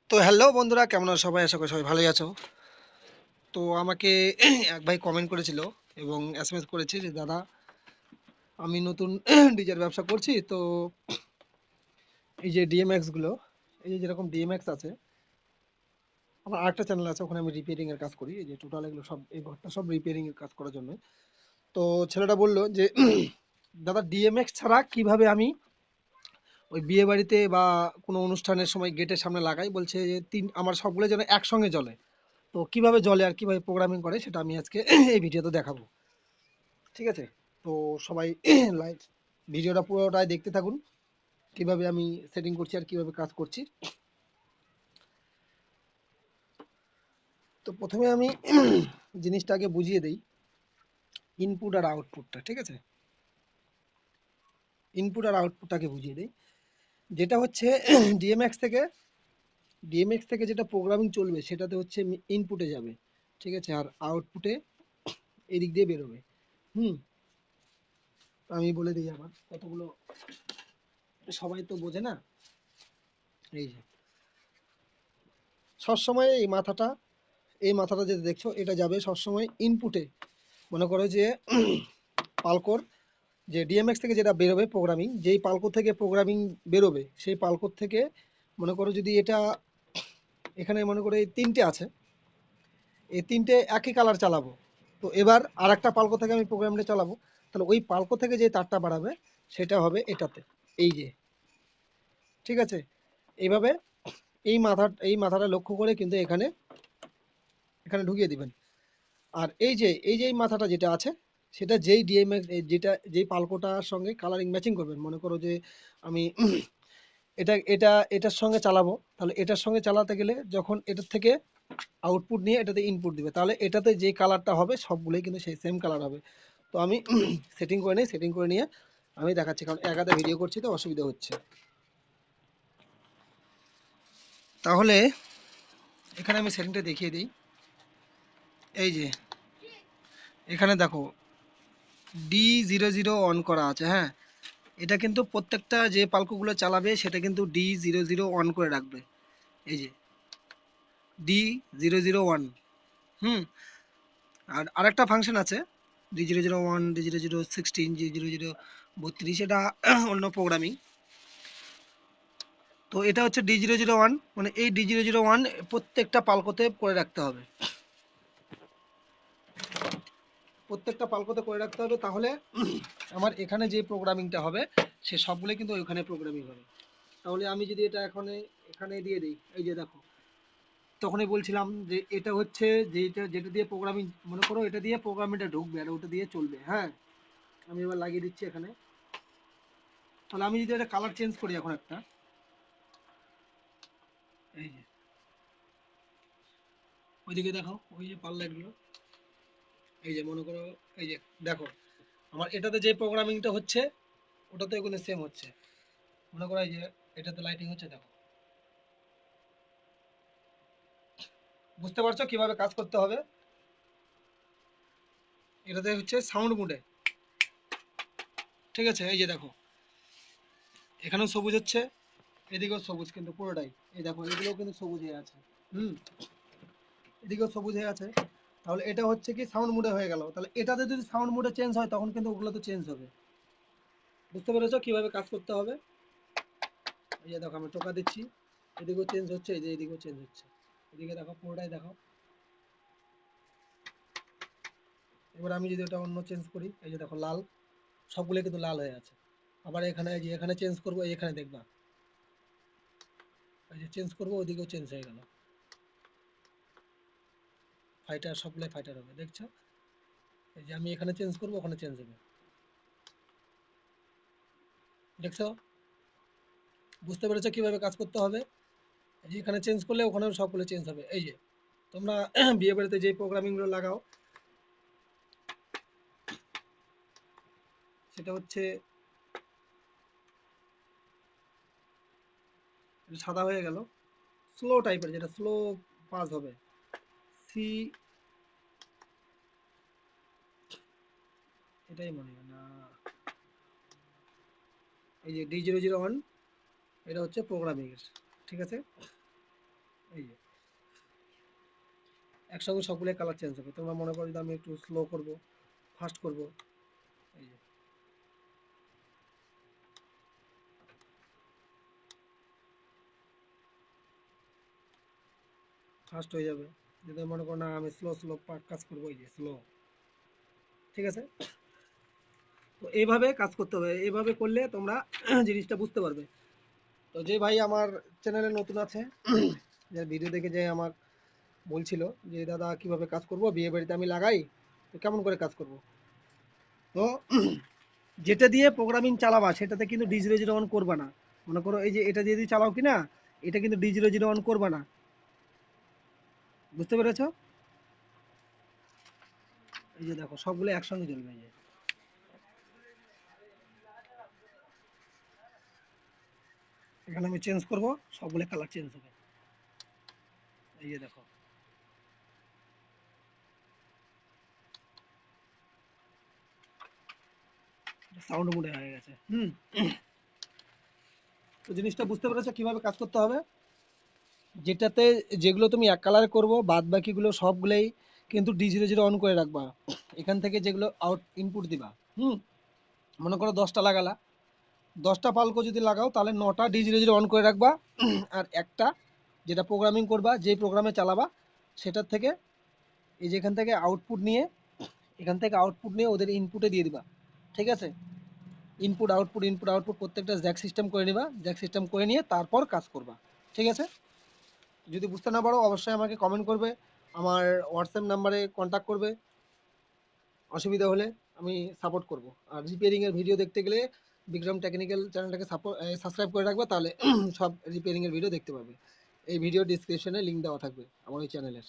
তো হ্যালো বন্ধুরা, কেমন আছো সবাই? আশা করি সবাই ভালোই আছো। তো আমাকে এক ভাই কমেন্ট করেছিল এবং এসএমএস করেছে যে দাদা, আমি নতুন ডিজের ব্যবসা করছি। তো এই যে ডিএমএক্স গুলো, এই যে যেরকম ডিএমএক্স আছে, আমার আরেকটা চ্যানেল আছে, ওখানে আমি রিপেয়ারিং এর কাজ করি। এই যে টোটাল এগুলো সব, এই ঘরটা সব রিপেয়ারিং এর কাজ করার জন্য। তো ছেলেটা বললো যে দাদা, ডিএমএক্স ছাড়া কিভাবে আমি ওই বিয়ে বাড়িতে বা কোনো অনুষ্ঠানের সময় গেটের সামনে লাগাই? বলছে যে আমার সবগুলো যেন একসঙ্গে জ্বলে। তো কিভাবে জ্বলে আর কিভাবে প্রোগ্রামিং করে সেটা আমি আজকে এই ভিডিওতে দেখাবো। ঠিক আছে? তো সবাই লাইভ ভিডিওটা পুরোটাই দেখতে থাকুন, কিভাবে আমি সেটিং করছি আর কিভাবে কাজ করছি। তো প্রথমে আমি জিনিসটাকে বুঝিয়ে দিই, ইনপুট আর আউটপুটটা। ঠিক আছে? ইনপুট আর আউটপুটটাকে বুঝিয়ে দিই। যেটা হচ্ছে ডিএমএক্স থেকে ডিএমএক্স থেকে যেটা প্রোগ্রামিং চলবে সেটাতে হচ্ছে ইনপুটে যাবে। ঠিক আছে? আর আউটপুটে এদিক দিয়ে বেরোবে। হুম। আমি বলে দিই আবার কতগুলো, সবাই তো বোঝে না। এই যে সবসময় এই মাথাটা যেটা দেখছো, এটা যাবে সবসময় ইনপুটে। মনে করো যে পালকোর, যে ডিএমএক্স থেকে যেটা বেরোবে প্রোগ্রামিং, যেই পালকো থেকে প্রোগ্রামিং বেরোবে সেই পালকোর থেকে, মনে করো যদি এটা এখানে মনে করো এই তিনটে আছে, এই তিনটে একই কালার চালাবো। তো এবার আর একটা পালকো থেকে আমি প্রোগ্রামটা চালাবো, তাহলে ওই পালকো থেকে যে তারটা বাড়াবে সেটা হবে এটাতে। এই যে, ঠিক আছে? এইভাবে এই মাথাটা লক্ষ্য করে কিন্তু এখানে এখানে ঢুকিয়ে দিবেন। আর এই যে এই মাথাটা যেটা আছে, সেটা যেই ডিএমএক্স, যেই পালকোটার সঙ্গে কালারিং ম্যাচিং করবেন। মনে করো যে আমি এটার সঙ্গে চালাবো, তাহলে এটার সঙ্গে চালাতে গেলে যখন এটার থেকে আউটপুট নিয়ে এটাতে ইনপুট দিবে, তাহলে এটাতে যে কালারটা হবে সবগুলোই কিন্তু সেই সেম কালার হবে। তো আমি সেটিং করে নিয়ে আমি দেখাচ্ছি, কারণ একাতে ভিডিও করছি তো অসুবিধা হচ্ছে। তাহলে এখানে আমি সেটিংটা দেখিয়ে দিই। এই যে এখানে দেখো, D00 অন করা আছে। হ্যাঁ, এটা কিন্তু প্রত্যেকটা যে পালকোগুলো চালাবে সেটা কিন্তু D00 অন করে রাখবে। এই যে D001। হুম। আর আরেকটা ফাংশন আছে, D001, D0016, D0032, এটা অন্য প্রোগ্রামিং। তো এটা হচ্ছে D001, মানে এই D001 প্রত্যেকটা পালকোতে করে রাখতে হবে। প্রত্যেকটা পালকোতে করে রাখতে হবে, তাহলে আমার এখানে যে প্রোগ্রামিংটা হবে সে সবগুলো কিন্তু ওইখানে প্রোগ্রামিং হবে। তাহলে আমি যদি এটা এখানে এখানে দিয়ে দিই, এই যে দেখো, তখনই বলছিলাম যে এটা হচ্ছে যেটা যেটা দিয়ে প্রোগ্রামিং, মনে করো এটা দিয়ে প্রোগ্রামিংটা ঢুকবে আর ওটা দিয়ে চলবে। হ্যাঁ, আমি এবার লাগিয়ে দিচ্ছি এখানে। তাহলে আমি যদি এটা কালার চেঞ্জ করি এখন একটা, এই যে ওইদিকে দেখো, ওই যে পাল লাইটগুলো, এই যে মনে করো, এই যে দেখো, আমার এটাতে যে প্রোগ্রামিংটা হচ্ছে ওটাতে ওগুলো সেম হচ্ছে। মনে করো এই যে এটাতে লাইটিং হচ্ছে, দেখো। বুঝতে পারছো কিভাবে কাজ করতে হবে? এটাতে হচ্ছে সাউন্ড মুডে। ঠিক আছে? এই যে দেখো, এখানেও সবুজ হচ্ছে, এদিকেও সবুজ, কিন্তু পুরোটাই। এই দেখো, এগুলোও কিন্তু সবুজ হয়ে আছে। হুম। এদিকেও সবুজ হয়ে আছে। তাহলে এটা হচ্ছে কি সাউন্ড মুডে হয়ে গেল। তাহলে এটাতে যদি সাউন্ড মুডে চেঞ্জ হয় তখন কিন্তু ওগুলো তো চেঞ্জ হবে। বুঝতে পেরেছো কিভাবে কাজ করতে হবে? এই যে দেখো, আমি টোকা দিচ্ছি, এদিকেও চেঞ্জ হচ্ছে, এই যে এদিকেও চেঞ্জ হচ্ছে। এদিকে দেখো, পুরোটাই দেখো। এবার আমি যদি ওটা অন্য চেঞ্জ করি, এই যে দেখো লাল, সবগুলো কিন্তু লাল হয়ে আছে। আবার এখানে, এই যে এখানে চেঞ্জ করবো, এখানে দেখবা, এই যে চেঞ্জ করবো, ওদিকেও চেঞ্জ হয়ে গেল। ফাইটার, সবগুলোই ফাইটার হবে, দেখছো? এই যে আমি এখানে চেঞ্জ করবো, ওখানে চেঞ্জ হবে, দেখছো? বুঝতে পেরেছো কিভাবে কাজ করতে হবে? এই যে এখানে চেঞ্জ করলে ওখানেও সবগুলো চেঞ্জ হবে। এই যে তোমরা বিয়ে বাড়িতে যে প্রোগ্রামিং গুলো লাগাও, সেটা হচ্ছে, এটা সাদা হয়ে গেল, স্লো টাইপের, যেটা স্লো পাস হবে, সি, এটাই মনে হয় না। এই যে D001, এটা হচ্ছে প্রোগ্রামিং এর। ঠিক আছে? একসঙ্গে সবগুলো কালার চেঞ্জ হবে। তোমরা মনে করো যদি আমি একটু স্লো করব, ফাস্ট করব, এই যে ফাস্ট হয়ে যাবে। যদি মনে করো না আমি স্লো স্লো কাজ করবো, এই যে স্লো। ঠিক আছে, তো এইভাবে কাজ করতে হবে, এইভাবে করলে তোমরা জিনিসটা বুঝতে পারবে। তো যে ভাই আমার চ্যানেলে নতুন আছে, যে ভিডিও দেখে যে আমার বলছিল যে দাদা কিভাবে কাজ করব, বিয়ে বাড়িতে আমি লাগাই, তো কেমন করে কাজ করব। তো যেটা দিয়ে প্রোগ্রামিং চালাবা সেটাতে কিন্তু D00 অন করবা না। মনে করো এই যে এটা দিয়ে যদি চালাও কিনা, এটা কিন্তু D00 অন করবা না। বুঝতে পেরেছো? এই যে দেখো সবগুলো একসঙ্গে জ্বলবে। এই যে এখানে আমি চেঞ্জ করব, সবগুলো কালার চেঞ্জ হবে। এই যে দেখো সাউন্ড মোডে হয়ে গেছে। তো জিনিসটা বুঝতে পেরেছো কিভাবে কাজ করতে হবে। যেটাতে যেগুলো তুমি এক কালারে করবো, বাদ বাকিগুলো সবগুলোই কিন্তু D00 অন করে রাখবা। এখান থেকে যেগুলো আউট ইনপুট দিবা, হুম, মনে করো 10টা লাগালা, 10টা পালকো যদি লাগাও তাহলে 9টা D00 অন করে রাখবা। আর একটা যেটা প্রোগ্রামিং করবা, যে প্রোগ্রামে চালাবা, সেটার থেকে এই যে এখান থেকে আউটপুট নিয়ে, এখান থেকে আউটপুট নিয়ে ওদের ইনপুটে দিয়ে দিবা। ঠিক আছে, ইনপুট আউটপুট ইনপুট আউটপুট প্রত্যেকটা জ্যাক সিস্টেম করে নিবা, জ্যাক সিস্টেম করে নিয়ে তারপর কাজ করবা। ঠিক আছে, যদি বুঝতে না পারো অবশ্যই আমাকে কমেন্ট করবে, আমার হোয়াটসঅ্যাপ নাম্বারে কন্ট্যাক্ট করবে। অসুবিধা হলে আমি সাপোর্ট করব। আর রিপেয়ারিং এর ভিডিও দেখতে গেলে বিক্রম টেকনিক্যাল চ্যানেলটাকে সাবস্ক্রাইব করে রাখবে, তাহলে সব রিপেয়ারিং এর ভিডিও দেখতে পাবে। এই ভিডিও ডিসক্রিপশনে লিংক দেওয়া থাকবে আমার ওই চ্যানেলের।